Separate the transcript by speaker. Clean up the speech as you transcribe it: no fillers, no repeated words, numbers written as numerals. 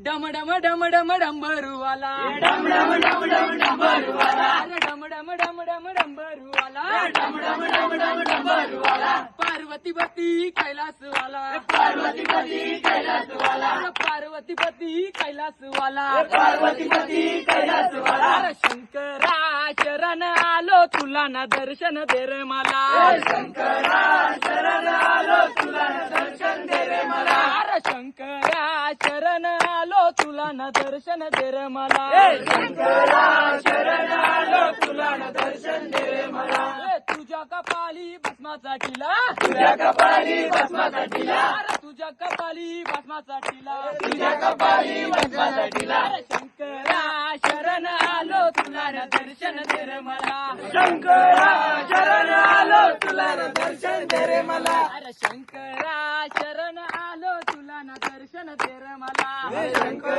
Speaker 1: डम डम डम डम डंबरूवाला
Speaker 2: डम डम डम डम डंबरूवाला
Speaker 1: अरे डम डम डम डम डंबरूवाला
Speaker 2: डम डम डम डम डंबरूवाला
Speaker 1: पार्वतीपती कैलासवाला
Speaker 2: पार्वतीपती कैलासवाला
Speaker 1: पार्वतीपती कैलासवाला
Speaker 2: पार्वतीपती कैलासवाला
Speaker 1: अरे शंकरा शरण आलो तुला ना दर्शन दे रे मला
Speaker 2: शंकरा शरण आलो तुला दर्शन दे रे मला
Speaker 1: अरे शंकरा शरण आलो तुला ना दर्शन दे रे मला
Speaker 2: शंकरा शरण आलो तुला दर्शन दे रे मला
Speaker 1: तुझ्या कपाली भस्माचा टिला
Speaker 2: तुझ्या कपाली भस्माचा टिला
Speaker 1: अरे तुझ्या कपाली भस्माचा टिला
Speaker 2: तुझ्या कपाली भस्माचा टिला
Speaker 1: अरे शंकरा शरण आलो तुला ना दर्शन दे रे मला
Speaker 2: शंकरा शरण आलो तुला दर्शन दे रे मला
Speaker 1: अरे शंकरा शरण आलो तुला ना दर्शन दे रे मला
Speaker 2: शंकर